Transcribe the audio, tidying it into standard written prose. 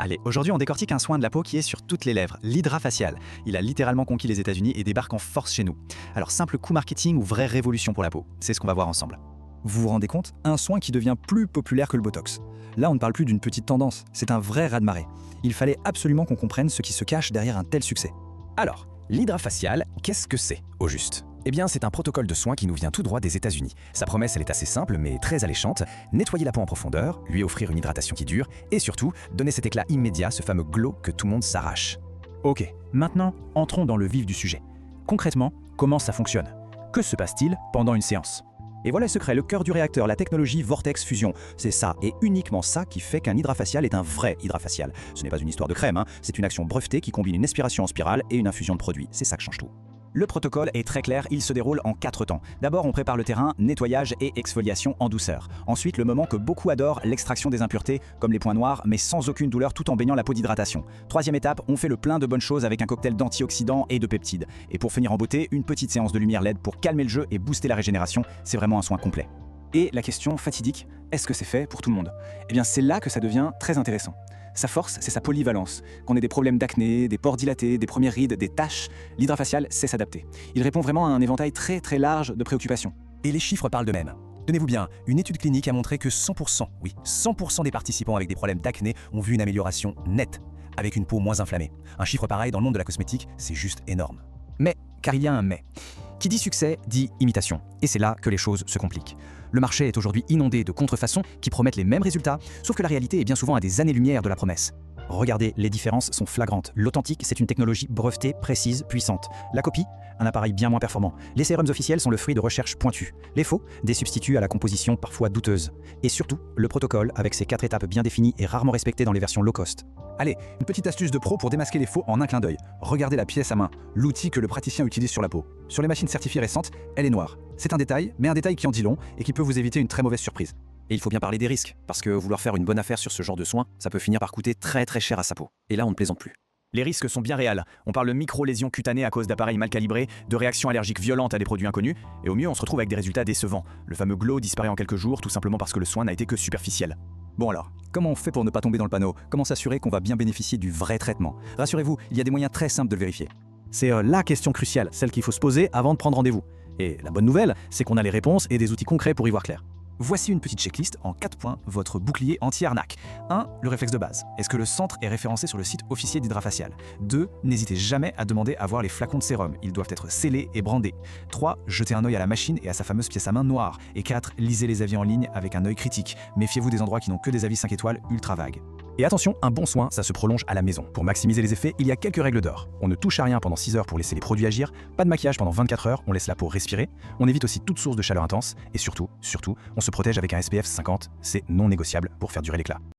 Allez, aujourd'hui on décortique un soin de la peau qui est sur toutes les lèvres, l'hydrafacial. Il a littéralement conquis les États-Unis et débarque en force chez nous. Alors simple coup marketing ou vraie révolution pour la peau, c'est ce qu'on va voir ensemble. Vous vous rendez compte? Un soin qui devient plus populaire que le Botox. Là, on ne parle plus d'une petite tendance, c'est un vrai raz-de-marée. Il fallait absolument qu'on comprenne ce qui se cache derrière un tel succès. Alors, l'hydrafacial, qu'est-ce que c'est, au juste? Eh bien, c'est un protocole de soins qui nous vient tout droit des États-Unis. Sa promesse, elle est assez simple, mais très alléchante. Nettoyer la peau en profondeur, lui offrir une hydratation qui dure, et surtout, donner cet éclat immédiat, ce fameux glow que tout le monde s'arrache. Ok, maintenant, entrons dans le vif du sujet. Concrètement, comment ça fonctionne? Que se passe-t-il pendant une séance? Et voilà le secret, le cœur du réacteur, la technologie Vortex Fusion. C'est ça, et uniquement ça, qui fait qu'un hydrafacial est un vrai hydrafacial. Ce n'est pas une histoire de crème, c'est une action brevetée qui combine une aspiration en spirale et une infusion de produits. C'est ça qui change tout. Le protocole est très clair, il se déroule en 4 temps. D'abord, on prépare le terrain, nettoyage et exfoliation en douceur. Ensuite, le moment que beaucoup adorent, l'extraction des impuretés, comme les points noirs, mais sans aucune douleur tout en baignant la peau d'hydratation. Troisième étape, on fait le plein de bonnes choses avec un cocktail d'antioxydants et de peptides. Et pour finir en beauté, une petite séance de lumière LED pour calmer le jeu et booster la régénération. C'est vraiment un soin complet. Et la question fatidique, est-ce que c'est fait pour tout le monde? Eh bien, c'est là que ça devient très intéressant. Sa force, c'est sa polyvalence. Qu'on ait des problèmes d'acné, des pores dilatés, des premières rides, des taches, l'hydrafacial sait s'adapter. Il répond vraiment à un éventail très large de préoccupations. Et les chiffres parlent d'eux-mêmes. Tenez-vous bien, une étude clinique a montré que 100%, oui, 100% des participants avec des problèmes d'acné ont vu une amélioration nette, avec une peau moins inflammée. Un chiffre pareil dans le monde de la cosmétique, c'est juste énorme. Mais, car il y a un mais. Qui dit succès dit imitation. Et c'est là que les choses se compliquent. Le marché est aujourd'hui inondé de contrefaçons qui promettent les mêmes résultats, sauf que la réalité est bien souvent à des années-lumière de la promesse. Regardez, les différences sont flagrantes. L'authentique, c'est une technologie brevetée, précise, puissante. La copie, un appareil bien moins performant. Les sérums officiels sont le fruit de recherches pointues. Les faux, des substituts à la composition parfois douteuse. Et surtout, le protocole, avec ses 4 étapes bien définies et rarement respectées dans les versions low cost. Allez, une petite astuce de pro pour démasquer les faux en un clin d'œil. Regardez la pièce à main, l'outil que le praticien utilise sur la peau. Sur les machines certifiées récentes, elle est noire. C'est un détail, mais un détail qui en dit long et qui peut vous éviter une très mauvaise surprise. Et il faut bien parler des risques, parce que vouloir faire une bonne affaire sur ce genre de soin, ça peut finir par coûter très cher à sa peau. Et là, on ne plaisante plus. Les risques sont bien réels. On parle de micro-lésions cutanées à cause d'appareils mal calibrés, de réactions allergiques violentes à des produits inconnus, et au mieux, on se retrouve avec des résultats décevants. Le fameux glow disparaît en quelques jours, tout simplement parce que le soin n'a été que superficiel. Bon alors, comment on fait pour ne pas tomber dans le panneau? Comment s'assurer qu'on va bien bénéficier du vrai traitement? Rassurez-vous, il y a des moyens très simples de le vérifier. C'est la question cruciale, celle qu'il faut se poser avant de prendre rendez-vous. Et la bonne nouvelle, c'est qu'on a les réponses et des outils concrets pour y voir clair. Voici une petite checklist en 4 points, votre bouclier anti-arnaque. 1. Le réflexe de base. Est-ce que le centre est référencé sur le site officiel d'Hydrafacial? 2. N'hésitez jamais à demander à voir les flacons de sérum. Ils doivent être scellés et brandés. 3. Jetez un œil à la machine et à sa fameuse pièce à main noire. Et 4. Lisez les avis en ligne avec un œil critique. Méfiez-vous des endroits qui n'ont que des avis 5 étoiles ultra vagues. Et attention, un bon soin, ça se prolonge à la maison. Pour maximiser les effets, il y a quelques règles d'or. On ne touche à rien pendant 6 heures pour laisser les produits agir, pas de maquillage pendant 24 heures, on laisse la peau respirer, on évite aussi toute source de chaleur intense, et surtout, on se protège avec un SPF 50, c'est non négociable pour faire durer l'éclat.